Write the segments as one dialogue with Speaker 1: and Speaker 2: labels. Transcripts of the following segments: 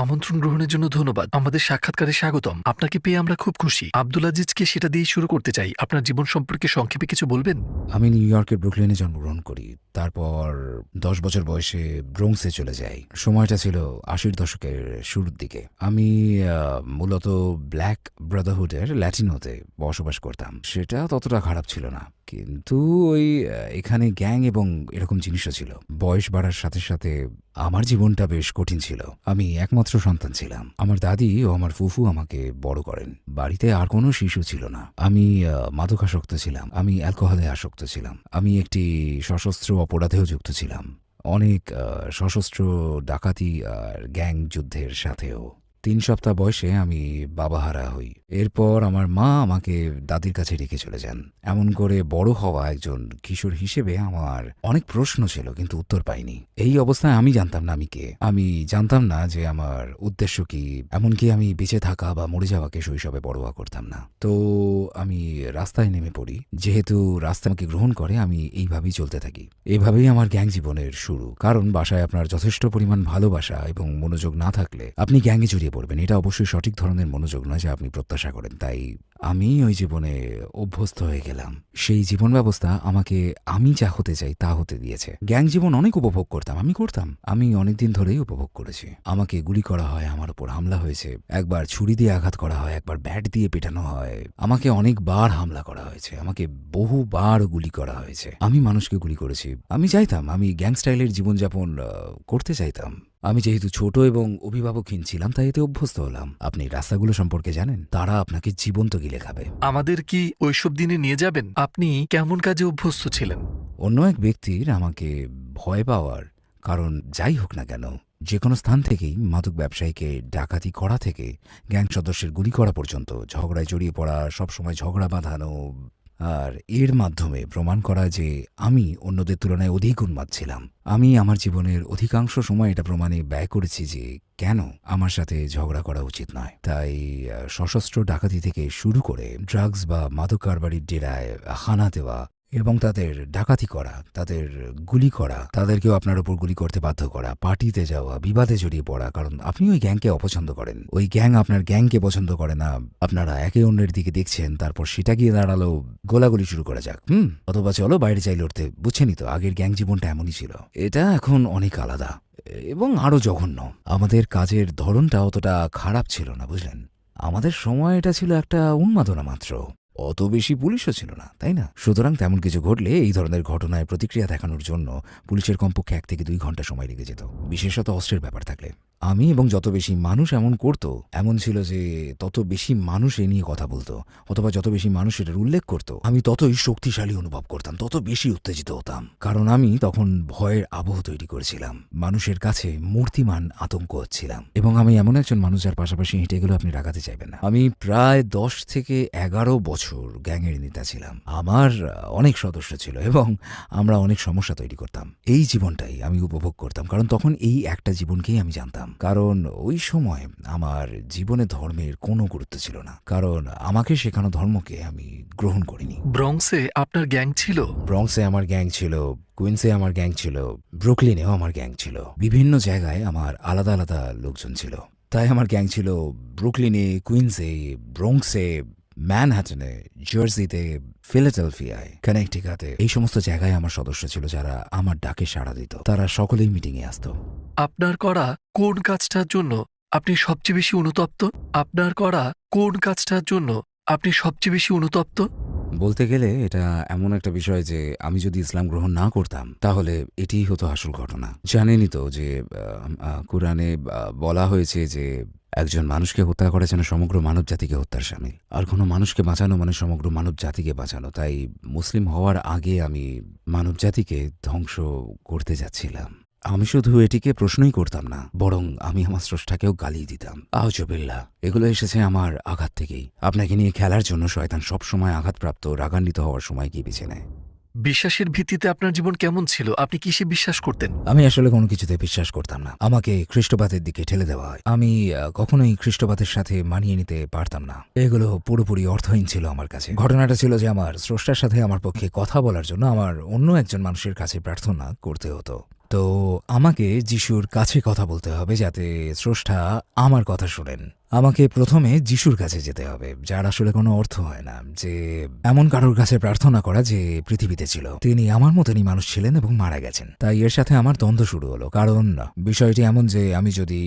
Speaker 1: আমন্ত্রণ গ্রহণের জন্য ধন্যবাদ। আমাদের সাক্ষাৎকারে স্বাগতম। আপনাকে পেয়ে আমরা খুব খুশি। আব্দুল আজিজকে সেটা দিয়েই শুরু করতে চাই। আপনার জীবন সম্পর্কে সংক্ষেপে কিছু বলবেন?
Speaker 2: আমি নিউ ইয়র্কের ব্রুকলিনে জন্মগ্রহণ করি। তারপর ১০ বছর বয়সে ব্রোঙ্কসে চলে যাই। সময়টা ছিল ৮০ দশকের শুরুর দিকে। আমি মূলত ব্ল্যাক ব্রাদারহুডের ল্যাটিনোতে বসবাস করতাম। সেটা ততটা খারাপ ছিল না, কিন্তু ওই এখানে গ্যাং এবং এরকম জিনিসও ছিল। বয়স বাড়ার সাথে সাথে আমার জীবনটা বেশ কঠিন ছিল। আমি একমাত্র সন্তান ছিলাম। আমার দাদি ও আমার ফুফু আমাকে বড় করেন। বাড়িতে আর কোনো শিশু ছিল না। আমি মাদকাসক্ত ছিলাম, আমি অ্যালকোহলে আসক্ত ছিলাম, আমি একটি সশস্ত্র অপরাধেও যুক্ত ছিলাম, অনেক সশস্ত্র ডাকাতি আর গ্যাং যুদ্ধের সাথেও। ৩ সপ্তাহ বয়সে আমি বাবাহারা হই। এরপর আমার মা আমাকে দাদির কাছে রেখে চলে যান। এমন করে বড় হওয়া একজন কিশোর হিসেবে আমার অনেক প্রশ্ন ছিল, কিন্তু উত্তর পাইনি। এই অবস্থায় আমি জানতাম না আমি কে। আমি জানতাম না যে আমার উদ্দেশ্য কি। এমনকি আমি বেঁচে থাকা বা মরে যাওয়াকে শৈশবে পরোয়া করতাম না। তো আমি রাস্তায় নেমে পড়ি। যেহেতু রাস্তা আমাকে গ্রহণ করে, আমি এইভাবেই চলতে থাকি। এভাবেই আমার গ্যাং জীবনের শুরু। কারণ বাসায় আপনার যথেষ্ট পরিমাণ ভালোবাসা এবং মনোযোগ না থাকলে আপনি গ্যাংয়ে জড়িয়ে পড়বেন। এটা অবশ্যই সঠিক ধরনের মনোযোগ নয় যা আপনি প্রত্যাশা করেন। তাই আমি ওই জীবনে অভ্যস্ত হয়ে গেলাম। সেই জীবন ব্যবস্থা আমাকে আমি যা হতে চাই তা হতে দিয়েছে। গ্যাং জীবন অনেক উপভোগ করতাম, আমি অনেকদিন ধরেই উপভোগ করেছি। আমাকে গুলি করা হয়, আমার উপর হামলা হয়েছে, একবার ছুরি দিয়ে আঘাত করা হয়, একবার ব্যাট দিয়ে পেটানো হয়, আমাকে অনেকবার হামলা করা হয়েছে, আমাকে বহুবার গুলি করা হয়েছে। আমি মানুষকে গুলি করেছি। আমি চাইতাম, আমি গ্যাং স্টাইলের জীবনযাপন করতে চাইতাম। আমি যেহেতু ছোট এবং অভিভাবকহীন ছিলাম, তাই এতে অভ্যস্ত হলাম। আপনি রাস্তাগুলো সম্পর্কে জানেন, তারা আপনাকে জীবন্ত গিলে খাবে।
Speaker 1: আমাদের কি ওইসব দিনে নিয়ে যাবেন? আপনি কেমন কাজে অভ্যস্ত ছিলেন?
Speaker 2: অন্য এক ব্যক্তির আমাকে ভয় পাওয়ার কারণ যাই হোক না কেন, যে কোনো স্থান থেকেই মাদক ব্যবসায়ীকে ডাকাতি করা থেকে গ্যাং সদস্যের গুলি করা পর্যন্ত, ঝগড়ায় জড়িয়ে পড়া, সবসময় ঝগড়া বাঁধানো, আর এর মাধ্যমে প্রমাণ করা যে আমি অন্যদের তুলনায় অধিক উন্মাদ ছিলাম। আমি আমার জীবনের অধিকাংশ সময় এটা প্রমাণে ব্যয় করেছি যে কেন আমার সাথে ঝগড়া করা উচিত নয়। তাই সশস্ত্র ডাকাতি থেকে শুরু করে ড্রাগস বা মাদক কারবারির ডেরায় হানা দেওয়া এবং তাদের ডাকাতি করা, তাদের গুলি করা, তাদেরকেও আপনার উপর গুলি করতে বাধ্য করা, পার্টিতে যাওয়া, বিবাদে জড়িয়ে পড়া, কারণ আপনি ওই গ্যাংকে অপছন্দ করেন, ওই গ্যাং আপনার গ্যাংকে পছন্দ করে না। আপনারা একে অন্যের দিকে দেখছেন, তারপর সেটা গিয়ে দাঁড়ালো গোলাগুলি শুরু করা যাক, অথবা চলো বাইরে চাই লড়তে। বুঝছেনই তো, আগের গ্যাং জীবনটা এমনই ছিল। এটা এখন অনেক আলাদা এবং আরো জঘন্য। আমাদের কাজের ধরনটা অতটা খারাপ ছিল না, বুঝলেন। আমাদের সময় এটা ছিল একটা উন্মাদনা মাত্র। অত বেশি পুলিশও ছিল না, তাই না? সুতরাং তেমন কিছু ঘটলে এই ধরনের ঘটনায় প্রতিক্রিয়া দেখানোর জন্য পুলিশের কমপক্ষে ১ থেকে ২ ঘন্টা সময় লেগে যেত, বিশেষত অস্ত্রের ব্যাপার থাকলে। আমি এবং যত বেশি মানুষ এমন করত, এমন ছিল যে তত বেশি মানুষ এ নিয়ে কথা বলতো, অথবা যত বেশি মানুষ এটার উল্লেখ করত, আমি ততই শক্তিশালী অনুভব করতাম, তত বেশি উত্তেজিত হতাম। কারণ আমি তখন ভয়ের আবহ তৈরি করেছিলাম, মানুষের কাছে মূর্তিমান আতঙ্ক হচ্ছিলাম। এবং আমি এমন একজন মানুষ যার পাশাপাশি হেঁটে গেলেও আপনি রাগাতে চাইবেন না। আমি প্রায় ১০ থেকে ১১ বছর গ্যাংয়ের নেতা ছিলাম। আমার অনেক সদস্য ছিল এবং আমরা অনেক সমস্যা তৈরি করতাম। এই জীবনটাই আমি উপভোগ করতাম, কারণ তখন এই একটা জীবনকেই আমি জানতাম। কারণ ওই সময় আমার জীবনে ধর্মের কোনো গুরুত্ব ছিল না, কারণ আমাকে শেখানো ধর্মকে আমি গ্রহণ করিনি।
Speaker 1: ব্রঙ্কসে আপনার গ্যাং ছিল?
Speaker 2: ব্রঙ্কসে আমার গ্যাং ছিল, কুইন্সে আমার গ্যাং ছিল, ব্রুকলিনেও আমার গ্যাং ছিল। বিভিন্ন জায়গায় আমার আলাদা আলাদা লোকজন ছিল। তাই আমার গ্যাং ছিল ব্রুকলিনে, কুইন্সে, ব্রঙ্কসে, ম্যানহাটনে, জার্সিতে, ফিলাডেলফিয়ায়, কানেকটিকাতে। এই সমস্ত জায়গায় আমার সদস্য ছিল যারা আমার ডাকে সাড়া দিত। তারা সকলেই মিটিংয়ে আসতো।
Speaker 1: আপনার করা কোন কাজটার জন্য আপনি সবচেয়ে বেশি অনুতপ্ত? আপনার করা কোন কাজটার জন্য আপনি সবচেয়ে বেশি অনুতপ্ত?
Speaker 2: বলতে গেলে এটা এমন একটা বিষয় যে আমি যদি ইসলাম গ্রহণ না করতাম তাহলে এটিই হতো আসল ঘটনা। জানেনই তো যে কোরআনে বলা হয়েছে যে একজন মানুষকে হত্যা করা যেন সমগ্র মানব জাতিকে হত্যার শামিল, আর কোনো মানুষকে বাঁচানো মানে সমগ্র মানব জাতিকে বাঁচানো। তাই মুসলিম হওয়ার আগে আমি মানব জাতিকে ধ্বংস করতে যাচ্ছিলাম। আমি শুধু এটিকে প্রশ্নই করতাম না, বরং আমি আমার স্রষ্টাকেও গালিয়ে দিতাম। আউযুবিল্লাহ। এগুলো এসেছে আমার আঘাত থেকেই। আপনাকে নিয়ে খেলার জন্য শয়তান সবসময় আঘাতপ্রাপ্ত, রাগান্বিত হওয়ার সময় গিয়ে বেছে নেয়।
Speaker 1: বিশ্বাসের ভিত্তিতে আপনার জীবন কেমন ছিল? আপনি কিসে বিশ্বাস করতেন?
Speaker 2: আমি আসলে কোনো কিছুতে বিশ্বাস করতাম না। আমাকে খ্রিস্টবাদের দিকে ঠেলে দেওয়া হয়। আমি কখনোই খ্রিস্টবাদের সাথে মানিয়ে নিতে পারতাম না। এগুলো পুরোপুরি অর্থহীন ছিল আমার কাছে। ঘটনাটা ছিল যে আমার স্রষ্টার সাথে আমার পক্ষে কথা বলার জন্য আমার অন্য একজন মানুষের কাছে প্রার্থনা করতে হতো। তো আমাকে যিশুর কাছে কথা বলতে হবে যাতে স্রষ্টা আমার কথা শোনেন। আমাকে প্রথমে যিশুর কাছে যেতে হবে, যার আসলে কোনো অর্থ হয় না, যে এমন কারোর কাছে প্রার্থনা করা যে পৃথিবীতে ছিল, তিনি আমার মতনই মানুষ ছিলেন এবং মারা গেছেন। তাই এর সাথে আমার দ্বন্দ্ব শুরু হলো, কারণ বিষয়টি এমন যে আমি যদি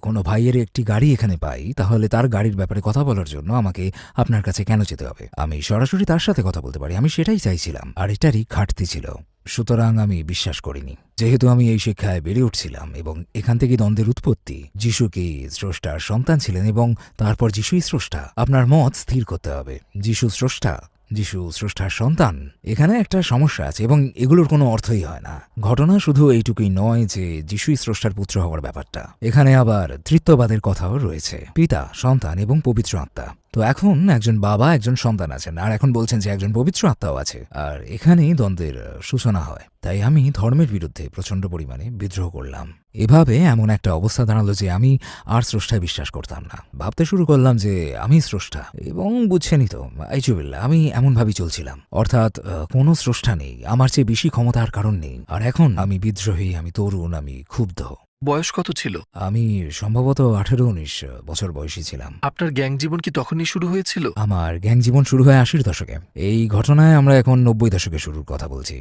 Speaker 2: কোনো ভাইয়ের একটি গাড়ি এখানে পাই, তাহলে তার গাড়ির ব্যাপারে কথা বলার জন্য আমাকে আপনার কাছে কেন যেতে হবে? আমি সরাসরি তার সাথে কথা বলতে পারি। আমি সেটাই চাইছিলাম, আর এটারই ঘাটতি ছিল। সুতরাং আমি বিশ্বাস করিনি। যেহেতু আমি এই শিক্ষায় বেড়ে উঠছিলাম এবং এখান থেকে দ্বন্দ্বের উৎপত্তি, যিশু কি স্রষ্টার সন্তান ছিলেন এবং তারপর যিশুই স্রষ্টা, আপনার মত স্থির করতে হবে। যিশু স্রষ্টা, যিশু স্রষ্টার সন্তান, এখানে একটা সমস্যা আছে এবং এগুলোর কোনো অর্থই হয় না। ঘটনা শুধু এইটুকুই নয় যে যিশুই স্রষ্টার পুত্র হওয়ার ব্যাপারটা, এখানে আবার তৃত্ববাদের কথাও রয়েছে, পিতা, সন্তান এবং পবিত্র আত্মা। তো এখন একজন বাবা, একজন সন্তান আছেন, আর এখন বলছেন যে একজন পবিত্র আত্মাও আছে, আর এখানেই দ্বন্দ্বের সূচনা হয়। তাই আমি ধর্মের বিরুদ্ধে প্রচণ্ড পরিমাণে বিদ্রোহ করলাম। এভাবে এমন একটা অবস্থা দাঁড়ালো যে আমি আর স্রষ্টায় বিশ্বাস করতাম না। ভাবতে শুরু করলাম যে আমি স্রষ্টা, এবং বুঝছেনই তো আইজুবিল্লাহ, আমি এমনভাবেই চলছিলাম। অর্থাৎ কোনো স্রষ্টা নেই, আমার চেয়ে বেশি ক্ষমতার কারণ নেই। আর এখন আমি বিদ্রোহী, আমি তরুণ, আমি ক্ষুব্ধ।
Speaker 1: বয়স কত ছিল?
Speaker 2: আমি সম্ভবত 18-19 বছর বয়সী ছিলাম।
Speaker 1: আপনার গ্যাং জীবন কি তখনই শুরু হয়েছিল?
Speaker 2: আমার গ্যাং জীবন শুরু হয় 80-র দশকে। এই ঘটনায় আমরা এখন 90 দশকে শুরুর কথা বলছি।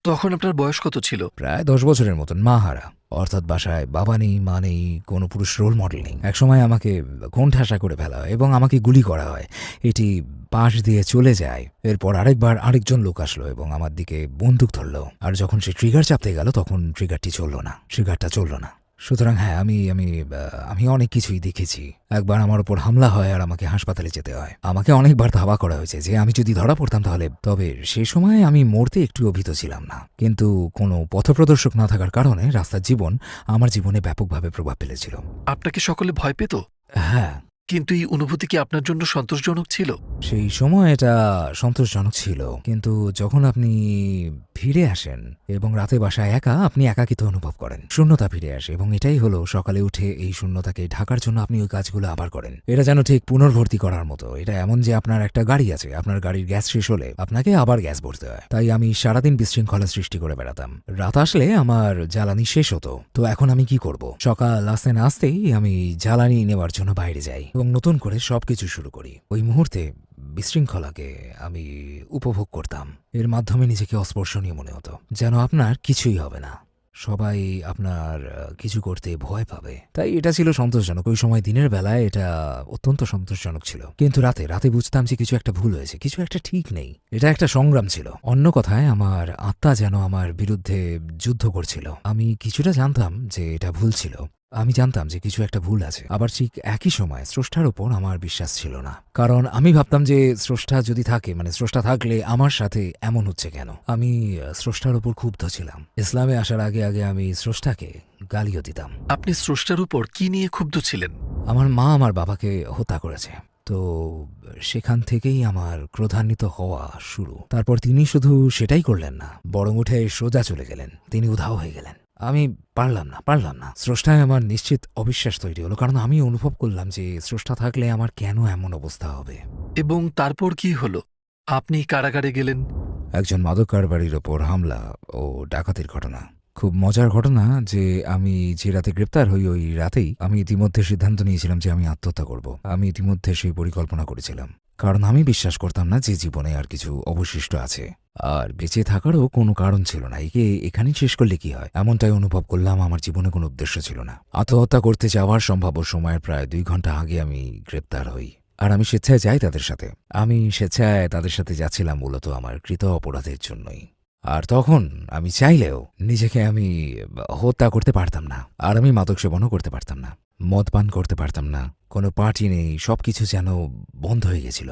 Speaker 1: তখন আপনার বয়স কত ছিল?
Speaker 2: প্রায় 10 বছরের মতন। মা হারা, অর্থাৎ বাসায় বাবা নেই, মা নেই, কোনো পুরুষ রোল মডেল নেই। একসময় আমাকে কোণঠাসা করে ফেলা হয় এবং আমাকে গুলি করা হয়। এটি পাশ দিয়ে চলে যায়। এরপর আরেকবার আরেকজন লোক আসলো এবং আমার দিকে বন্দুক ধরল, আর যখন সে ট্রিগার চাপতে গেল তখন ট্রিগারটা চলল না। সুতরাং হ্যাঁ, আমি অনেক কিছুই দেখেছি। একবার আমার উপর হামলা হয় আর আমাকে হাসপাতালে যেতে হয়। আমাকে অনেকবার ধাওয়া করা হয়েছে যে আমি যদি ধরা পড়তাম তাহলে। তবে সে সময় আমি মরতে একটু অভিত ছিলাম না, কিন্তু কোনো পথপ্রদর্শক না থাকার কারণে রাস্তার জীবন আমার জীবনে ব্যাপকভাবে প্রভাব ফেলেছিল।
Speaker 1: আপনাকে সকলে ভয় পেত?
Speaker 2: হ্যাঁ,
Speaker 1: কিন্তু এই অনুভূতি কি আপনার জন্য সন্তোষজনক ছিল?
Speaker 2: সেই সময় এটা সন্তোষজনক ছিল, কিন্তু যখন আপনি ফিরে আসেন এবং রাতে বাসায় একা, আপনি একাকিত্ব অনুভব করেন, শূন্যতা ফিরে আসে, এবং এটাই হলো সকালে উঠে এই শূন্যতাকে ঢাকার জন্য আপনি ওই কাজগুলো আবার করেন। এটা যেন ঠিক পুনর্ভর্তি করার মতো। এটা এমন যে আপনার একটা গাড়ি আছে, আপনার গাড়ির গ্যাস শেষ হলে আপনাকে আবার গ্যাস ভরতে হয়। তাই আমি সারাদিন বিশৃঙ্খলা সৃষ্টি করে বেড়াতাম। রাত আসলে আমার জ্বালানি শেষ হতো। তো এখন আমি কি করব? সকাল আসতে না আসতেই আমি জ্বালানি নেওয়ার জন্য বাইরে যাই এবং নতুন করে সবকিছু শুরু করি। ওই মুহূর্তে বিশৃঙ্খলাকে আমি উপভোগ করতাম। এর মাধ্যমে নিজেকে অস্পর্শনীয় মনে হতো, যেন আপনার কিছুই হবে না, সবাই আপনার কিছু করতে ভয় পাবে। তাই এটা ছিল সন্তোষজনক। ওই সময় দিনের বেলায় এটা অত্যন্ত সন্তোষজনক ছিল, কিন্তু রাতে বুঝতাম যে কিছু একটা ভুল হয়েছে, কিছু একটা ঠিক নেই। এটা একটা সংগ্রাম ছিল। অন্য কথায় আমার আত্মা যেন আমার বিরুদ্ধে যুদ্ধ করছিল। আমি কিছুটা জানতাম যে এটা ভুল ছিল, আমি জানতাম যে কিছু একটা ভুল আছে। আবার ঠিক একই সময় স্রষ্টার ওপর আমার বিশ্বাস ছিল না, কারণ আমি ভাবতাম যে স্রষ্টা যদি থাকে, স্রষ্টা থাকলে আমার সাথে এমন হচ্ছে কেন। আমি স্রষ্টার ওপর ক্ষুব্ধ ছিলাম। ইসলামে আসার আগে আমি স্রষ্টাকে গালিও দিতাম।
Speaker 1: আপনি স্রষ্টার উপর কি নিয়ে ক্ষুব্ধ ছিলেন?
Speaker 2: আমার মা আমার বাবাকে হত্যা করেছে, তো সেখান থেকেই আমার ক্রোধান্বিত হওয়া শুরু। তারপর তিনি শুধু সেটাই করলেন না, বরং উঠে সোজা চলে গেলেন। তিনি উধাও হয়ে গেলেন। আমি পারলাম না। স্রষ্টায় আমার নিশ্চিত অবিশ্বাস তৈরি হলো, কারণ আমি অনুভব করলাম যে স্রষ্টা থাকলে আমার কেন এমন অবস্থা হবে।
Speaker 1: এবং তারপর কি হলো? আপনি কারাগারে গেলেন।
Speaker 2: একজন মাদক কারবারির ওপর হামলা ও ডাকাতির ঘটনা। খুব মজার ঘটনা যে আমি যে রাতে গ্রেপ্তার হই, ওই রাতেই আমি ইতিমধ্যে সিদ্ধান্ত নিয়েছিলাম যে আমি আত্মহত্যা করব। আমি ইতিমধ্যে সেই পরিকল্পনা করেছিলাম, কারণ আমি বিশ্বাস করতাম না যে জীবনে আর কিছু অবশিষ্ট আছে, আর বেঁচে থাকারও কোনো কারণ ছিল না। একে এখানেই শেষ করলে কি হয়, এমনটাই অনুভব করলাম। আমার জীবনে কোনো উদ্দেশ্য ছিল না। আত্মহত্যা করতে যাওয়ার সম্ভাব্য সময়ের প্রায় 2 ঘন্টা আগে আমি গ্রেপ্তার হই, আর আমি স্বেচ্ছায় যাই তাদের সাথে। আমি স্বেচ্ছায় তাদের সাথে যাচ্ছিলাম মূলত আমার কৃত অপরাধের জন্যই। আর তখন আমি চাইলেও নিজেকে আমি হত্যা করতে পারতাম না, আর আমি মাদক সেবনও করতে পারতাম না, মদ পান করতে পারতাম না, কোনো পার্টি নেই, সবকিছু যেন বন্ধ হয়ে গেছিল।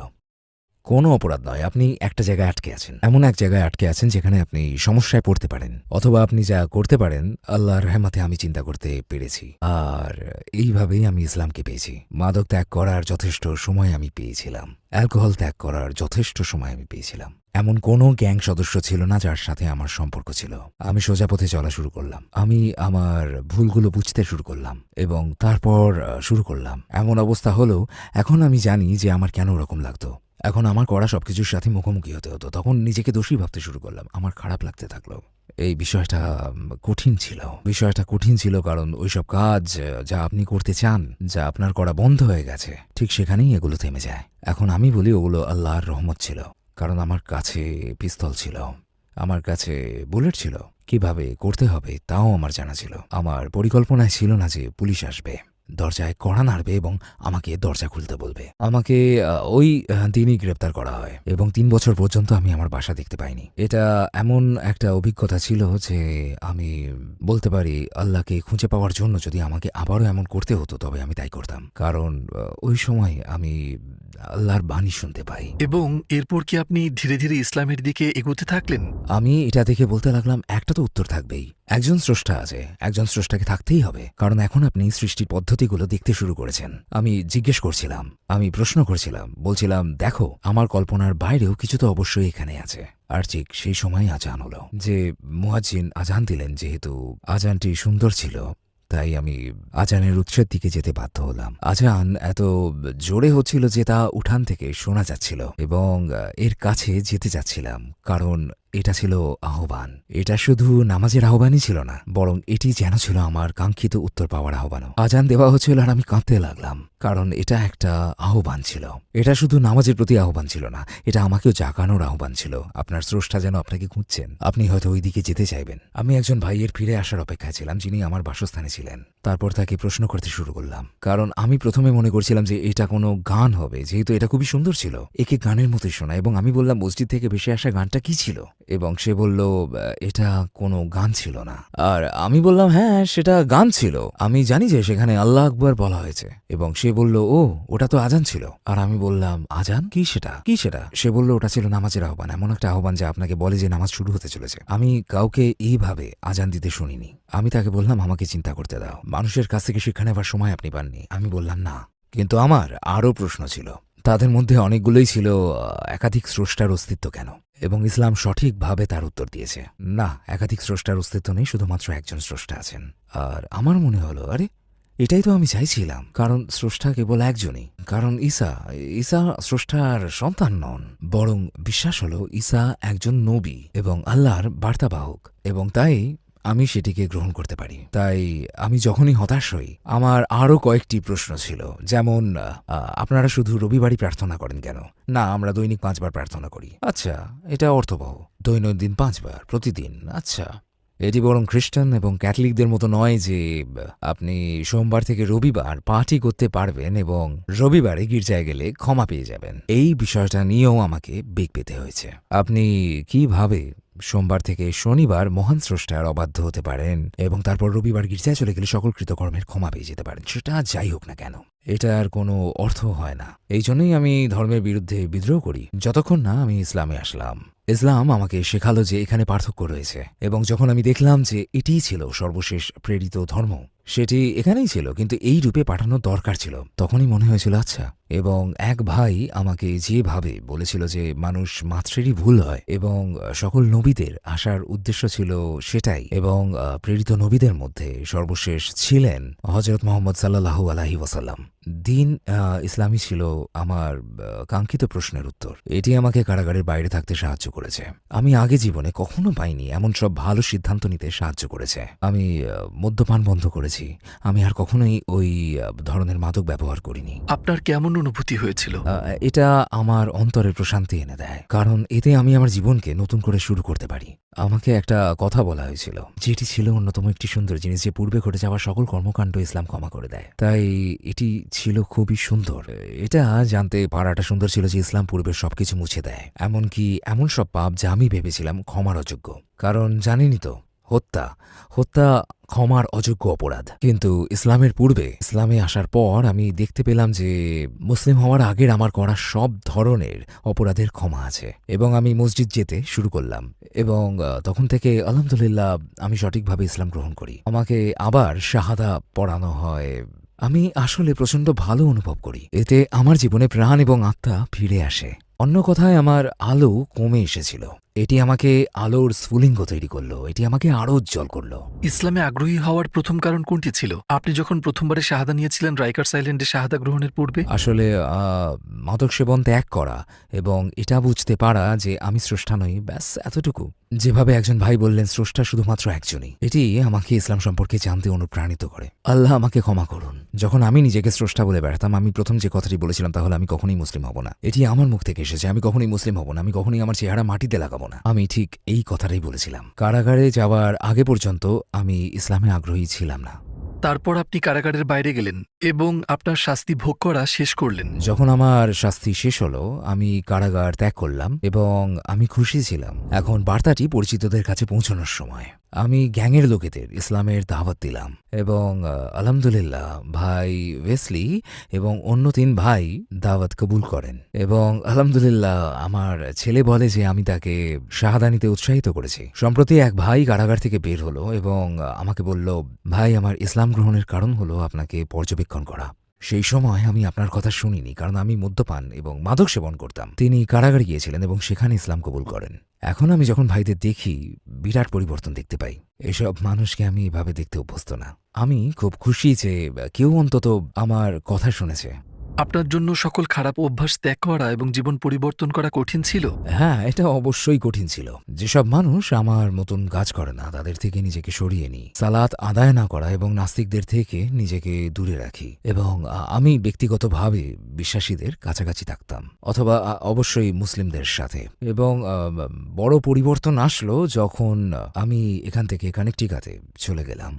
Speaker 2: কোনো অপরাধ নয়, আপনি একটা জায়গায় আটকে আছেন, এমন এক জায়গায় আটকে আছেন যেখানে আপনি সমস্যায় পড়তে পারেন, অথবা আপনি যা করতে পারেন আল্লাহর রহমতে আমি চিন্তা করতে পেরেছি। আর এইভাবেই আমি ইসলামকে পেয়েছি। মাদক ত্যাগ করার যথেষ্ট সময় আমি পেয়েছিলাম, অ্যালকোহল ত্যাগ করার যথেষ্ট সময় আমি পেয়েছিলাম। এমন কোনো গ্যাং সদস্য ছিল না যার সাথে আমার সম্পর্ক ছিল। আমি সোজা পথে চলা শুরু করলাম। আমি আমার ভুলগুলো বুঝতে শুরু করলাম এবং তারপর শুরু করলাম। এমন অবস্থা হলো এখন আমি জানি যে আমার কেন ওরকম লাগতো। এখন আমার করা সবকিছুর সাথে মুখোমুখি হতে হতো। তখন নিজেকে দোষী ভাবতে শুরু করলাম। আমার খারাপ লাগতে থাকলো। এই বিষয়টা কঠিন ছিল। বিষয়টা কঠিন ছিল কারণ ওইসব কাজ যা আপনি করতে চান, যা আপনার করা বন্ধ হয়ে গেছে, ঠিক সেখানেই এগুলো থেমে যায়। এখন আমি বলি ওগুলো আল্লাহর রহমত ছিল, কারণ আমার কাছে পিস্তল ছিল, আমার কাছে বুলেট ছিল। কিভাবে করতে হবে তাও আমার জানা ছিল। আমার পরিকল্পনায় ছিল না যে পুলিশ আসবে, দরজায় কড়া নাড়বে এবং আমাকে দরজা খুলতে বলবে। আমাকে ওই দিনই গ্রেপ্তার করা হয় এবং 3 বছর পর্যন্ত আমি আমার বাসা দেখতে পাইনি। এটা এমন একটা অভিজ্ঞতা ছিল যে আমি বলতে পারি আল্লাহকে খুঁজে পাওয়ার জন্য যদি আমাকে আবারও এমন করতে হতো তবে আমি তাই করতাম, কারণ ওই সময় আমি আল্লাহর বাণী শুনতে পাই।
Speaker 1: এবং এরপর কি আপনি ধীরে ধীরে ইসলামের দিকে এগোতে থাকলেন?
Speaker 2: আমি এটা দেখে বলতে লাগলাম একটা তো উত্তর থাকবেই, একজন স্রষ্টা আছে, একজন স্রষ্টাকে থাকতেই হবে, কারণ এখন আপনি সৃষ্টির পদ্ধতিগুলো দেখতে শুরু করেছেন। আমি জিজ্ঞেস করছিলাম, আমি প্রশ্ন করছিলাম, বলছিলাম দেখো আমার কল্পনার বাইরেও কিছু তো অবশ্যই এখানে আছে। আর ঠিক সেই সময় আজান হলো, যে মুয়াজ্জিন আজান দিলেন। যেহেতু আজানটি সুন্দর ছিল তাই আমি আজানের উৎসের দিকে যেতে বাধ্য হলাম। আজান এত জোরে হচ্ছিল যে তা উঠান থেকে শোনা যাচ্ছিল এবং এর কাছে যেতে যাচ্ছিলাম, কারণ এটা ছিল আহ্বান। এটা শুধু নামাজের আহ্বানই ছিল না, বরং এটি যেন ছিল আমার কাঙ্ক্ষিত উত্তর পাওয়ার আহ্বানও। আজান দেওয়া হচ্ছিল আর আমি কাঁদতে লাগলাম, কারণ এটা একটা আহ্বান ছিল। এটা শুধু নামাজের প্রতি আহ্বান ছিল না, এটা আমাকেও জাগানোর আহ্বান ছিল। আপনার স্রষ্টা যেন আপনাকে খুঁজছেন, আপনি হয়তো ওই দিকে যেতে চাইবেন। আমি একজন ভাইয়ের ফিরে আসার অপেক্ষায় ছিলাম যিনি আমার বাসস্থানে ছিলেন। তারপর তাকে প্রশ্ন করতে শুরু করলাম, কারণ আমি প্রথমে মনে করছিলাম যে এটা কোনো গান হবে, যেহেতু এটা খুবই সুন্দর ছিল, একে গানের মতোই শোনা। এবং আমি বললাম মসজিদ থেকে ভেসে আসা গানটা কি ছিল, এবং সে বলল এটা কোনো গান ছিল না। আর আমি বললাম হ্যাঁ সেটা গান ছিল, আমি জানি যে সেখানে আল্লাহ আকবার বলা হয়েছে। এবং সে বলল ও ওটা তো আজান ছিল। আর আমি বললাম আজান কি সেটা, কি সেটা? সে বলল ওটা ছিল নামাজের আহ্বান, এমন একটা আহ্বান যা আপনাকে বলে যে নামাজ শুরু হতে চলেছে। আমি কাউকে এইভাবে আজান দিতে শুনিনি। আমি তাকে বললাম আমাকে চিন্তা করতে দাও, মানুষের কাছ থেকে শিক্ষা নেবার সময় আপনি পাননি। আমি বললাম না, কিন্তু আমার আরও প্রশ্ন ছিল। তাদের মধ্যে অনেকগুলোই ছিল একাধিক স্রষ্টার অস্তিত্ব কেন, এবং ইসলাম সঠিকভাবে তার উত্তর দিয়েছে না, একাধিক স্রষ্টার অস্তিত্ব নেই, শুধুমাত্র একজন স্রষ্টা আছেন। আর আমার মনে হলো আরে এটাই তো আমি চাইছিলাম, কারণ স্রষ্টা কেবল একজনই। কারণ ঈসা স্রষ্টার সন্তান নন, বরং বিশ্বাস হলো ঈসা একজন নবী এবং আল্লাহর বার্তাবাহক, এবং তাই আমি সেটিকে গ্রহণ করতে পারি। তাই আমি যখনই হতাশ হই আমার আরও কয়েকটি প্রশ্ন ছিল, যেমন আপনারা শুধু রবিবারই প্রার্থনা করেন কেন? না, আমরা দৈনিক 5 বার প্রার্থনা করি। আচ্ছা, এটা অর্থবহ, দৈনন্দিন 5 বার প্রতিদিন। আচ্ছা, এটি বরং খ্রিস্টান এবং ক্যাথলিকদের মতো নয় যে আপনি সোমবার থেকে রবিবার পার্টি করতে পারবেন এবং রবিবারে গির্জায় গেলে ক্ষমা পেয়ে যাবেন। এই বিষয়টা নিয়েও আমাকে বেগ পেতে হয়েছে। আপনি কিভাবে সোমবার থেকে শনিবার মহান স্রষ্টার অবাধ্য হতে পারেন এবং তারপর রবিবার গির্জায় চলে গেলে সকল কৃতকর্মের ক্ষমা পেয়ে যেতে পারেন? সেটা যাই হোক না কেন, এটার কোনো অর্থ হয় না। এই জন্যই আমি ধর্মের বিরুদ্ধে বিদ্রোহ করি যতক্ষণ না আমি ইসলামে আসলাম। ইসলাম আমাকে শেখালো যে এখানে পার্থক্য রয়েছে, এবং যখন আমি দেখলাম যে এটিই ছিল সর্বশেষ প্রেরিত ধর্ম, সেটি এখানেই ছিল কিন্তু এই রূপে পাঠানো দরকার ছিল, তখনই মনে হয়েছিল আচ্ছা। এবং এক ভাই আমাকে যেভাবে বলেছিল যে মানুষ মাত্রেরই ভুল হয় এবং সকল নবীদের আসার উদ্দেশ্য ছিল সেটাই, এবং প্রেরিত নবীদের মধ্যে সর্বশেষ ছিলেন হযরত মুহাম্মদ সাল্লাল্লাহু আলাইহি ওয়াসাল্লাম। দিন ইসলামী ছিল আমার কাঙ্ক্ষিত প্রশ্নের উত্তর। এটি আমাকে কারাগারের বাইরে থাকতে সাহায্য করেছে। আমি আগে জীবনে কখনো পাইনি এমন সব ভালো সিদ্ধান্ত নিতে সাহায্য করেছে। আমি মদ্যপান বন্ধ করেছি, আমি আর কখনোই ওই ধরনের মাদক ব্যবহার করিনি।
Speaker 1: আপনার কেমন অনুভূতি হয়েছিল?
Speaker 2: এটা আমার অন্তরে প্রশান্তি এনে দেয়, কারণ এতে আমি আমার জীবনকে নতুন করে শুরু করতে পারি। আমাকে একটা কথা বলা হয়েছিল যেটি ছিল অন্যতম একটি সুন্দর জিনিস, যে পূর্বে ঘটে যাওয়া সকল কর্মকাণ্ড ইসলাম ক্ষমা করে দেয়। তাই এটি ছিল খুবই সুন্দর। এটা জানতে পারাটা সুন্দর ছিল যে ইসলাম পূর্বের সবকিছু মুছে দেয়, এমনকি এমন সব পাপ যা আমি ভেবেছিলাম ক্ষমার অযোগ্য। কারণ জানেনই তো, হত্যা ক্ষমার অযোগ্য অপরাধ। কিন্তু ইসলামের পূর্বে, ইসলামে আসার পর আমি দেখতে পেলাম যে মুসলিম হওয়ার আগের আমার করা সব ধরনের অপরাধের ক্ষমা আছে, এবং আমি মসজিদ যেতে শুরু করলাম, এবং তখন থেকে আলহামদুলিল্লাহ আমি সঠিকভাবে ইসলাম গ্রহণ করি। আমাকে আবার শাহাদা পড়ানো হয়। আমি আসলে প্রচণ্ড ভালো অনুভব করি, এতে আমার জীবনে প্রাণ এবং আত্মা ফিরে আসে। অন্য কথায় আমার আলো কমে এসেছিল, এটি আমাকে আলোর স্ফুলিঙ্গ তৈরি করলো, এটি আমাকে আরো উজ্জ্বল করলো।
Speaker 1: ইসলামে আগ্রহী হওয়ার প্রথম কারণ কোনটি ছিল? আপনি যখন প্রথমবারে শাহাদা নিয়েছিলেন রাইকার্স আইল্যান্ডে শাহাদা গ্রহণের পূর্বে?
Speaker 2: আসলে মাদক সেবন ত্যাগ করা এবং এটা বুঝতে পারা যে আমি স্রষ্টা নই, ব্যাস এতটুকু। যেভাবে একজন ভাই বললেন স্রষ্টা শুধুমাত্র একজনই, এটি আমাকে ইসলাম সম্পর্কে জানতে অনুপ্রাণিত করে। আল্লাহ আমাকে ক্ষমা করুন। যখন আমি নিজেকে স্রষ্টা বলে বেড়াতাম, আমি প্রথম যে কথাটি বলেছিলাম তাহলে আমি কখনোই মুসলিম হব না। এটি আমার মুখ থেকে এসেছে, আমি কখনোই মুসলিম হব না, আমি কখনোই আমার চেহারা মাটিতে লাগাবো না। আমি ঠিক এই কথাটাই বলেছিলাম। কারাগারে যাওয়ার আগে পর্যন্ত আমি ইসলামে আগ্রহী ছিলাম না।
Speaker 1: তারপর আপনি কারাগারের বাইরে গেলেন এবং আপনার শাস্তি ভোগ করা শেষ করলেন।
Speaker 2: যখন আমার শাস্তি শেষ হলো, আমি কারাগার ত্যাগ করলাম এবং আমি খুশি ছিলাম। এখন বার্তাটি পরিচিতদের কাছে পৌঁছানোর সময়। আমি গ্যাংয়ের লোকেদের ইসলামের দাওয়াত দিলাম এবং আলহামদুলিল্লাহ ভাই ওয়েসলি এবং অন্য 3 ভাই দাওয়াত কবুল করেন এবং আলহামদুলিল্লাহ আমার ছেলে বলে যে আমি তাকে শাহাদা নিতে উৎসাহিত করেছি। সম্প্রতি এক ভাই কারাগার থেকে বের হলো এবং আমাকে বলল, ভাই আমার ইসলাম গ্রহণের কারণ হলো আপনাকে পর্যবেক্ষণ করা। সেই সময় আমি আপনার কথা শুনিনি, কারণ আমি মদ্যপান এবং মাদক সেবন করতাম। তিনি কারাগারে গিয়েছিলেন এবং সেখানে ইসলাম কবুল করেন। এখন আমি যখন ভাইদের দেখি, বিরাট পরিবর্তন দেখতে পাই। এসব মানুষকে আমি এভাবে দেখতে অভ্যস্ত না। আমি খুব খুশি যে কেউ অন্তত আমার কথা শুনেছে।
Speaker 1: আপনার জন্য সকল খারাপ অভ্যাস ত্যাগ করা এবং জীবন পরিবর্তন করা কঠিন ছিল?
Speaker 2: হ্যাঁ, এটা অবশ্যই কঠিন ছিল। যেসব মানুষ আমার মতন কাজ করে না তাদের থেকে নিজেকে সরিয়ে নিই, সালাত আদায় না করা এবং নাস্তিকদের থেকে নিজেকে দূরে রাখি এবং আমি ব্যক্তিগতভাবে বিশ্বাসীদের কাছাকাছি থাকতাম, অথবা অবশ্যই মুসলিমদের সাথে। এবং বড় পরিবর্তন আসলো যখন আমি এখান থেকে কানেকটিকাতে চলে গেলাম।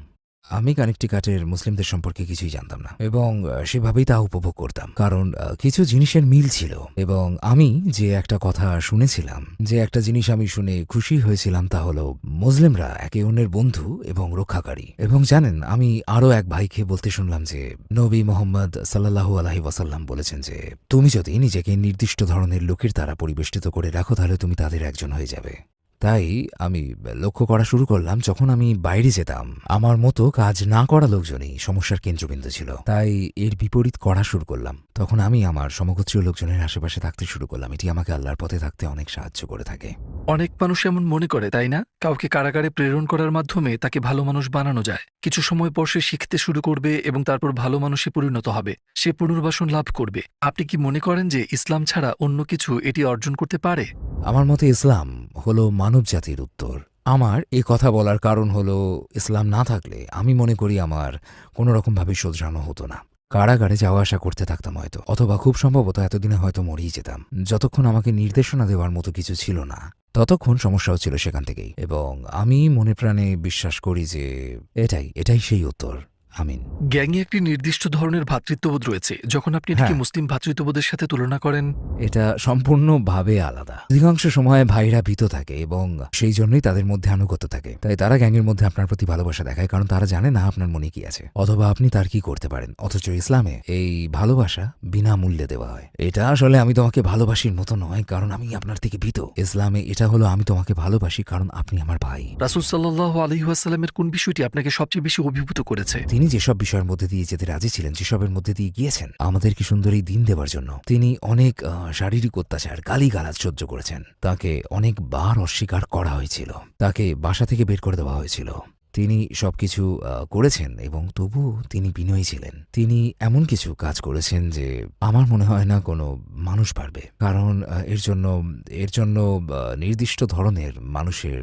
Speaker 2: আমি কানেকটিকাটের মুসলিমদের সম্পর্কে কিছুই জানতাম না এবং সেভাবেই তা উপভোগ করতাম, কারণ কিছু জিনিসের মিল ছিল। এবং আমি যে একটা কথা শুনেছিলাম, যে একটা জিনিস আমি শুনে খুশি হয়েছিলাম, তা হলো মুসলিমরা একে অন্যের বন্ধু এবং রক্ষাকারী। এবং জানেন, আমি আরও এক ভাইকে বলতে শুনলাম যে নবী মোহাম্মদ সাল্লাল্লাহু আলাইহি ওয়াসাল্লাম বলেছেন যে তুমি যদি নিজেকে নির্দিষ্ট ধরনের লোকের দ্বারা পরিবেষ্টিত করে রাখো তাহলে তুমি তাদের একজন হয়ে যাবে। তাই আমি লক্ষ্য করা শুরু করলাম, যখন আমি বাইরে যেতাম আমার মতো কাজ না করা লোকজনই সমস্যার কেন্দ্রবিন্দু ছিল। তাই এর বিপরীত করা শুরু করলাম। তখন আমি আমার সমগোত্রীয় লোকজনের আশেপাশে থাকতে শুরু করলাম। এটি আমাকে আল্লাহর পথে থাকতে অনেক সাহায্য করে থাকে।
Speaker 1: অনেক মানুষ এমন মনে করে, তাই না? কাউকে কারাগারে প্রেরণ করার মাধ্যমে তাকে ভালো মানুষ বানানো যায়। কিছু সময় পর সে শিখতে শুরু করবে এবং তারপর ভালো মানুষে পরিণত হবে, সে পুনর্বাসন লাভ করবে। আপনি কি মনে করেন যে ইসলাম ছাড়া অন্য কিছু এটি অর্জন করতে পারে?
Speaker 2: আমার মতে ইসলাম হলো মানব জাতির উত্তর। আমার এই কথা বলার কারণ হলো, ইসলাম না থাকলে আমি মনে করি আমার কোনো রকমভাবে শোধরানো হতো না। কারাগারে যাওয়া আসা করতে থাকতাম হয়তো, অথবা খুব সম্ভবত এতদিনে হয়তো মরেই যেতাম। যতক্ষণ আমাকে নির্দেশনা দেওয়ার মতো কিছু ছিল না, ততক্ষণ সমস্যাও ছিল সেখান থেকেই। এবং আমি মনে প্রাণে বিশ্বাস করি যে এটাই সেই উত্তর। আমিন।
Speaker 1: গ্যাংয়ে একটি নির্দিষ্ট ধরনের ভ্রাতৃত্ববোধ রয়েছে। যখন আপনি এটিকে
Speaker 2: হ্যাঁ।
Speaker 1: মুসলিম ভ্রাতৃত্ববোধের সাথে তুলনা করেন,
Speaker 2: এটা সম্পূর্ণভাবে আলাদা। অধিকাংশ সময় ভাইরা ভীত থাকে এবং সেই জন্যই তাদের মধ্যে আনুগত্য থাকে। তাই তারা গ্যাংয়ের মধ্যে আপনার প্রতি ভালোবাসা দেখায়, কারণ তারা জানে না আপনার মনে কি আছে, অথবা আপনি তার কি করতে পারেন। অথচ ইসলামে এই ভালোবাসা বিনামূল্যে দেওয়া হয়। এটা আসলে আমি তোমাকে ভালোবাসির মতো নয় কারণ আমি আপনার থেকে ভীত। ইসলামে এটা হলো আমি তোমাকে ভালোবাসি কারণ আপনি আমার ভাই।
Speaker 1: রাসূল সাল্লাল্লাহু আলাইহি ওয়াসাল্লামের কোন বিষয়টি আপনাকে সবচেয়ে বেশি অভিভূত করেছে?
Speaker 2: তিনি যেসব বিষয়ের মধ্যে দিয়ে যেতে রাজি ছিলেন, যেসবের মধ্যে দিয়ে গিয়েছেন আমাদেরকে সুন্দর এই দিন দেওয়ার জন্য। তিনি অনেক শারীরিক অত্যাচার, গালিগালাজ সহ্য করেছেন। তাকে অনেকবার অস্বীকার করা হয়েছিল, তাকে বাসা থেকে বের করে দেওয়া হয়েছিল। তিনি সবকিছু করেছেন এবং তবুও তিনি বিনয়ী ছিলেন। তিনি এমন কিছু কাজ করেছেন যে আমার মনে হয় না কোনো মানুষ পারবে, কারণ এর জন্য নির্দিষ্ট ধরনের মানুষের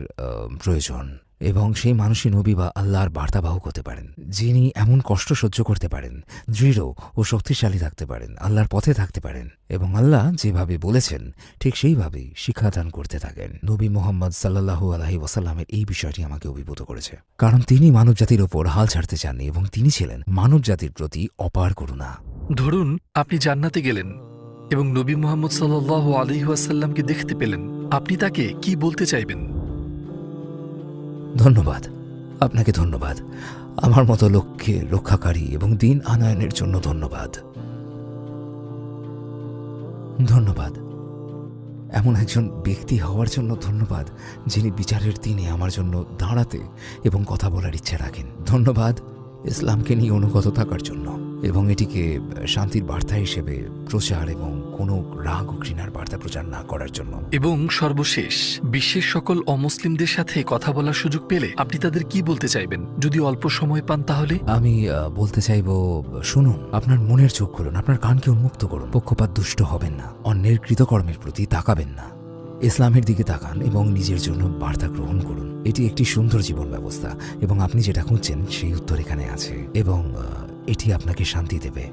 Speaker 2: প্রয়োজন। এবং সেই মানুষই নবী বা আল্লাহর বার্তাবাহক হতে পারেন, যিনি এমন কষ্ট সহ্য করতে পারেন, দৃঢ় ও শক্তিশালী থাকতে পারেন, আল্লাহর পথে থাকতে পারেন এবং আল্লাহ যেভাবে বলেছেন ঠিক সেইভাবেই শিক্ষাদান করতে থাকেন। নবী মোহাম্মদ সাল্লাল্লাহু আলাইহি ওয়াসাল্লামের এই বিষয়টি আমাকে অভিভূত করেছে, কারণ তিনি মানবজাতির ওপর হাল ছাড়তে চাননি এবং তিনি ছিলেন মানবজাতির প্রতি অপার করুণা।
Speaker 1: ধরুন আপনি জান্নাতে গেলেন এবং নবী মুহাম্মদ সাল্লাল্লাহু আলাইহি ওয়াসাল্লামকে দেখতে পেলেন, আপনি তাকে কি বলতে চাইবেন?
Speaker 2: ধন্যবাদ, আপনাকে ধন্যবাদ। আমার মতো লোককে রক্ষাকারী এবং দিন আনয়নের জন্য ধন্যবাদ। ধন্যবাদ এমন একজন ব্যক্তি হওয়ার জন্য ধন্যবাদ, যিনি বিচারের দিনে আমার জন্য দাঁড়াতে এবং কথা বলার ইচ্ছা রাখেন। ধন্যবাদ ইসলামকে নিয়ে অনুগত থাকার জন্য। এবং এটিকে শান্তির বার্তা হিসেবে প্রচার এবং কোনো রাগ ও ঘৃণার বার্তা প্রচার না করার জন্য।
Speaker 1: এবং সর্বশেষ, বিশ্বের সকল অমুসলিমদের সাথে কথা বলার সুযোগ পেলে আপনি তাদের কি বলতে চাইবেন? যদি অল্প সময় পান তাহলে?
Speaker 2: আমি বলতে চাইব, শুনুন, আপনার মনের চোখ খুলুন, আপনার কানকে উন্মুক্ত করুন, পক্ষপাত দুষ্ট হবেন না, অন্যের কৃতকর্মের প্রতি তাকাবেন না, ইসলামের দিকে তাকান এবং নিজের জন্য বার্তা গ্রহণ করুন। এটি একটি সুন্দর জীবন ব্যবস্থা এবং আপনি যেটা খুঁজছেন সেই উত্তর এখানে আছে এবং এটি আপনাকে শান্তি দেবে।